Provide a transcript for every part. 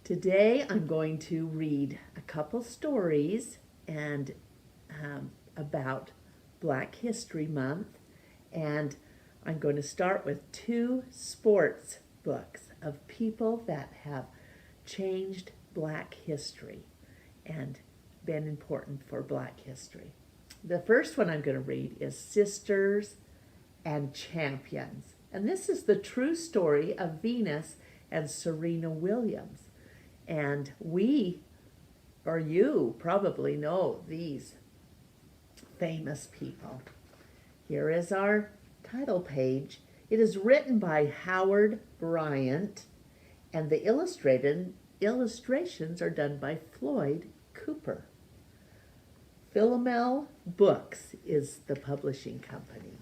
Today I'm going to read a couple stories and about Black History Month, and I'm going to start with two sports books of people that have changed Black history and been important for Black history. The first one I'm going to read is Sisters and Champions, and this is the true story of Venus and Serena Williams. And we, or you, probably know these famous people. Here is our title page. It is written by Howard Bryant, and the illustrations are done by Floyd Cooper. Philomel Books is the publishing company.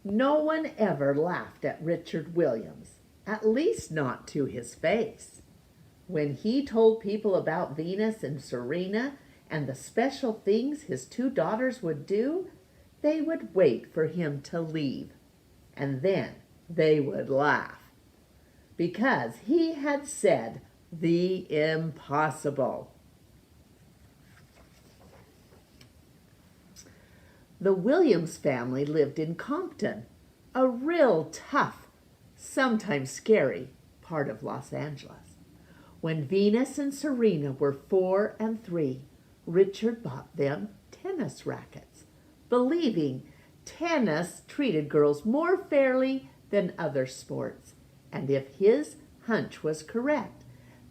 No one ever laughed at Richard Williams, at least not to his face. When he told people about Venus and Serena and the special things his two daughters would do, they would wait for him to leave, and then they would laugh, because he had said the impossible. The Williams family lived in Compton, a real tough, sometimes scary part of Los Angeles. When Venus and Serena were 4 and 3, Richard bought them tennis rackets, believing tennis treated girls more fairly than other sports, and if his hunch was correct,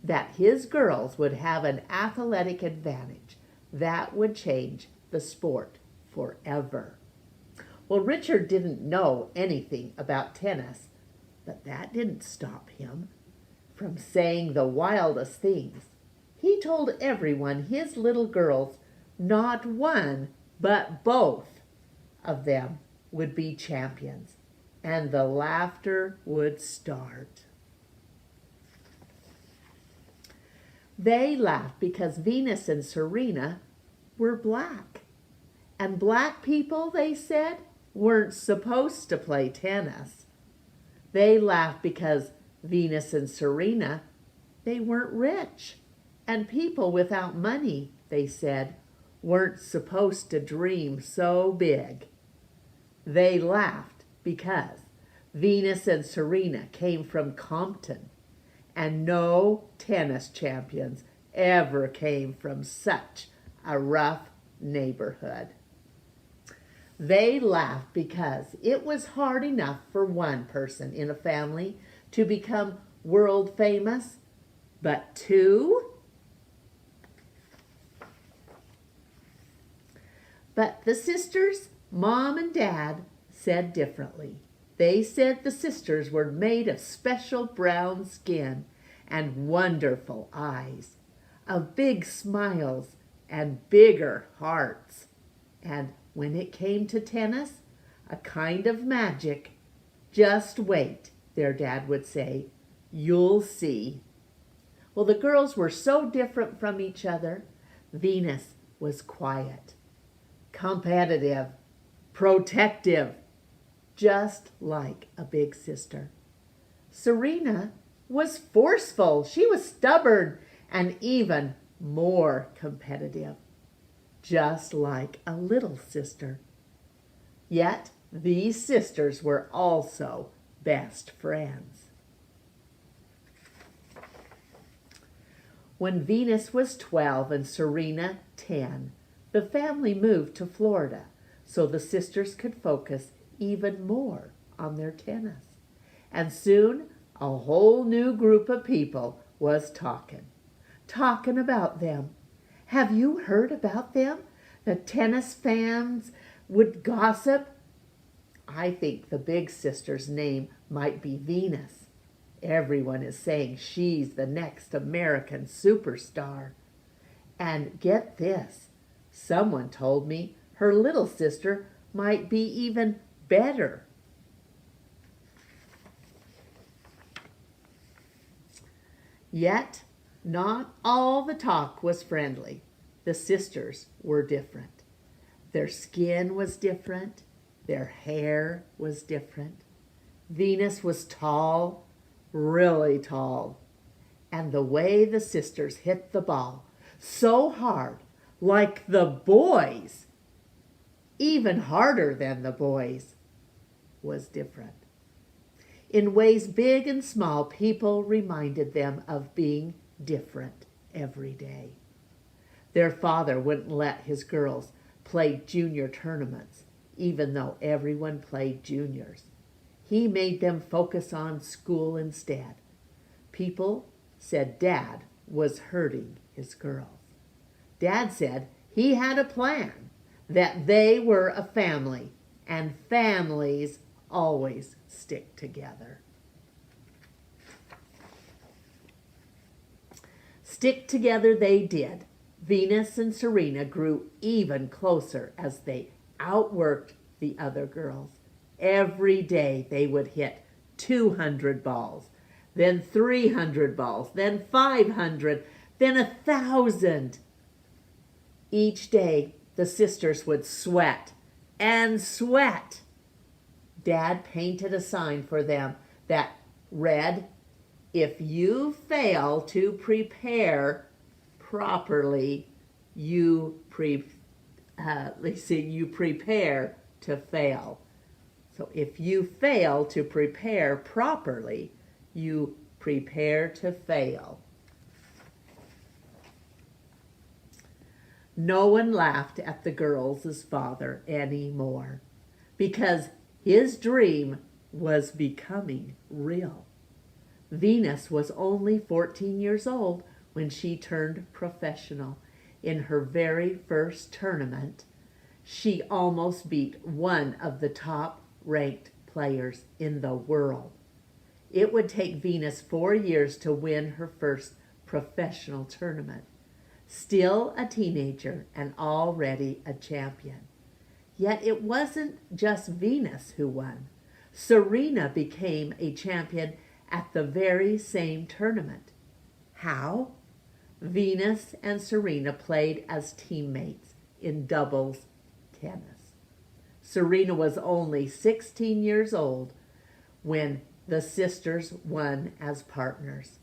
that his girls would have an athletic advantage, that would change the sport forever. Well, Richard didn't know anything about tennis, but that didn't stop him from saying the wildest things. He told everyone his little girls, not one, but both of them would be champions, and the laughter would start. They laughed because Venus and Serena were black. And black people, they said, weren't supposed to play tennis. They laughed because Venus and Serena, they weren't rich. And people without money, they said, weren't supposed to dream so big. They laughed because Venus and Serena came from Compton, and no tennis champions ever came from such a rough neighborhood. They laughed because it was hard enough for one person in a family to become world famous, but two? But the sisters, Mom and Dad, said differently. They said the sisters were made of special brown skin and wonderful eyes, of big smiles and bigger hearts. And when it came to tennis, a kind of magic. Just wait, their dad would say. You'll see. Well, the girls were so different from each other. Venus was quiet, competitive, protective, just like a big sister. Serena was forceful. She was stubborn and even more competitive, just like a little sister. Yet these sisters were also best friends. When Venus was 12 and Serena 10, the family moved to Florida so the sisters could focus even more on their tennis. And soon a whole new group of people was talking about them. Have you heard about them? The tennis fans would gossip. I think the big sister's name might be Venus. Everyone is saying she's the next American superstar. And get this, someone told me her little sister might be even better. Yet, not all the talk was friendly. The sisters were different. Their skin was different. Their hair was different. Venus was tall, really tall. And the way the sisters hit the ball, so hard, like the boys, even harder than the boys, was different. In ways big and small, people reminded them of being different every day. Their father wouldn't let his girls play junior tournaments, even though everyone played juniors. He made them focus on school instead. People said Dad was hurting his girls. Dad said he had a plan, that they were a family, and families always stick together. Stick together they did. Venus and Serena grew even closer as they outworked the other girls. Every day they would hit 200 balls, then 300 balls, then 500, then 1,000. Each day the sisters would sweat and sweat. Dad painted a sign for them that read, "If you fail to prepare properly, you prepare to fail." So if you fail to prepare properly, you prepare to fail. No one laughed at the girls' father anymore because his dream was becoming real. Venus was only 14 years old when she turned professional. In her very first tournament, she almost beat one of the top-ranked players in the world. It would take Venus 4 years to win her first professional tournament. Still a teenager and already a champion. Yet it wasn't just Venus who won. Serena became a champion at the very same tournament. How? Venus and Serena played as teammates in doubles tennis. Serena was only 16 years old when the sisters won as partners.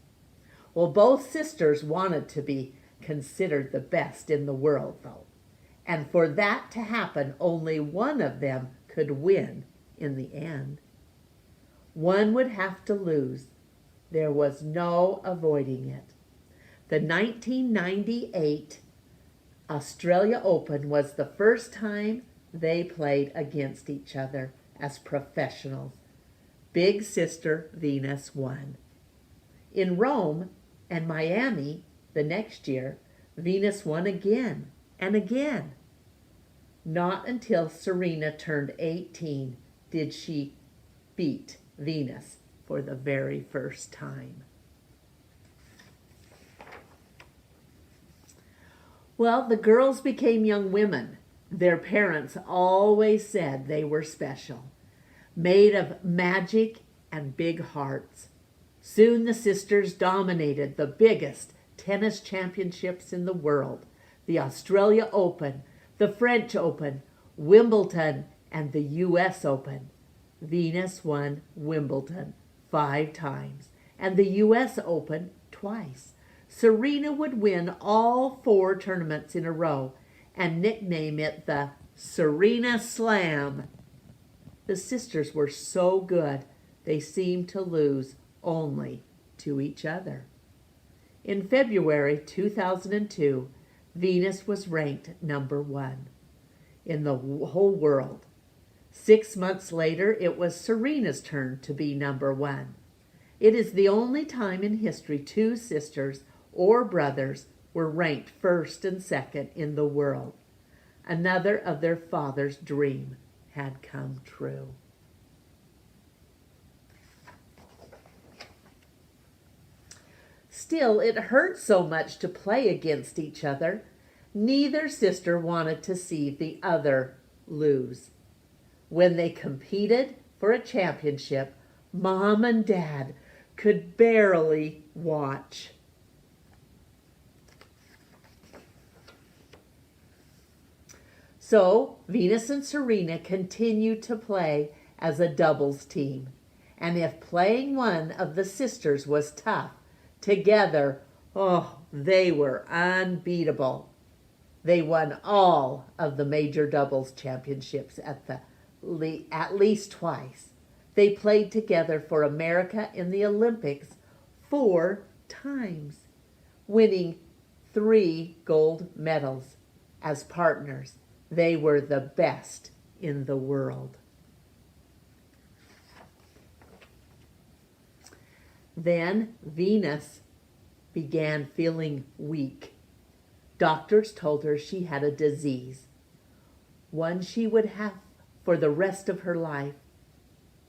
Well, both sisters wanted to be considered the best in the world, though. And for that to happen, only one of them could win in the end. One would have to lose. There was no avoiding it. The 1998 Australia Open was the first time they played against each other as professionals. Big sister Venus won. In Rome and Miami the next year, Venus won again and again. Not until Serena turned 18 did she beat Venus for the very first time. Well, the girls became young women. Their parents always said they were special, made of magic and big hearts. Soon the sisters dominated the biggest tennis championships in the world, the Australia Open, the French Open, Wimbledon, and the US Open. Venus won Wimbledon 5 times and the US Open twice. Serena would win all 4 tournaments in a row and nickname it the Serena Slam. The sisters were so good, they seemed to lose only to each other. In February 2002, Venus was ranked number 1 in the whole world. 6 months later, it was Serena's turn to be number 1. It is the only time in history 2 sisters or brothers were ranked first and second in the world. Another of their father's dream had come true. Still, it hurt so much to play against each other. Neither sister wanted to see the other lose. When they competed for a championship, Mom and Dad could barely watch. So Venus and Serena continued to play as a doubles team. And if playing one of the sisters was tough, together, they were unbeatable. They won all of the major doubles championships at least twice. They played together for America in the Olympics 4 times, winning 3 gold medals. As partners, they were the best in the world. Then Venus began feeling weak. Doctors told her she had a disease, one she would have for the rest of her life.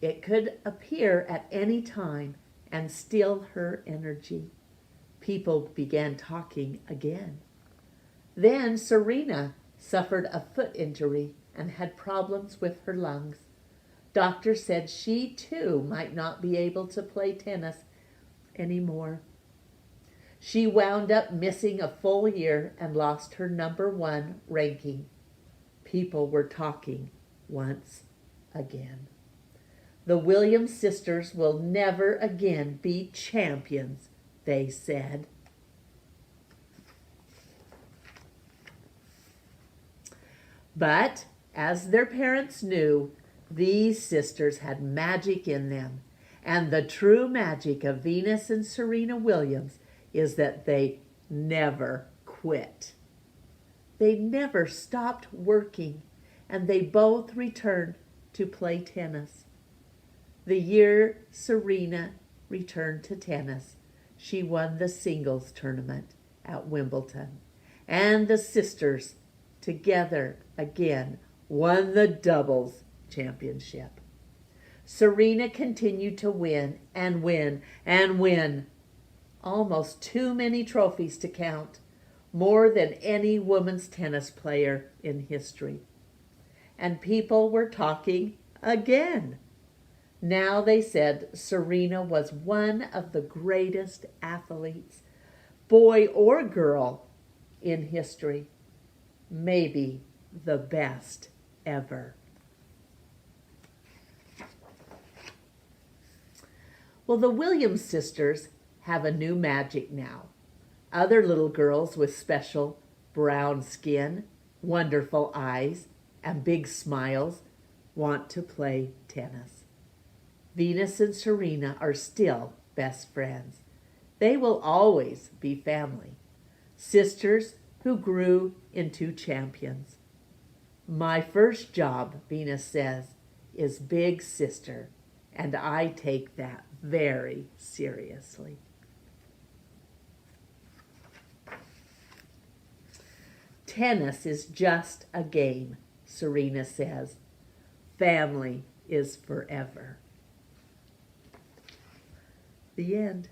It could appear at any time and steal her energy. People began talking again. Then Serena suffered a foot injury and had problems with her lungs. Doctors said she too might not be able to play tennis anymore. She wound up missing a full year and lost her #1 ranking. People were talking once again. The Williams sisters will never again be champions, they said. But, as their parents knew, these sisters had magic in them. And the true magic of Venus and Serena Williams is that they never quit. They never stopped working, and they both returned to play tennis. The year Serena returned to tennis, she won the singles tournament at Wimbledon. And the sisters, together again, won the doubles championship. Serena continued to win and win and win. Almost too many trophies to count, more than any women's tennis player in history. And people were talking again. Now they said Serena was one of the greatest athletes, boy or girl, in history. Maybe the best ever. Well, the Williams sisters have a new magic now. Other little girls with special brown skin, wonderful eyes, and big smiles want to play tennis. Venus and Serena are still best friends. They will always be family. Sisters who grew into champions. My first job, Venus says, is big sister, and I take that very seriously. Tennis is just a game, Serena says. Family is forever. The end.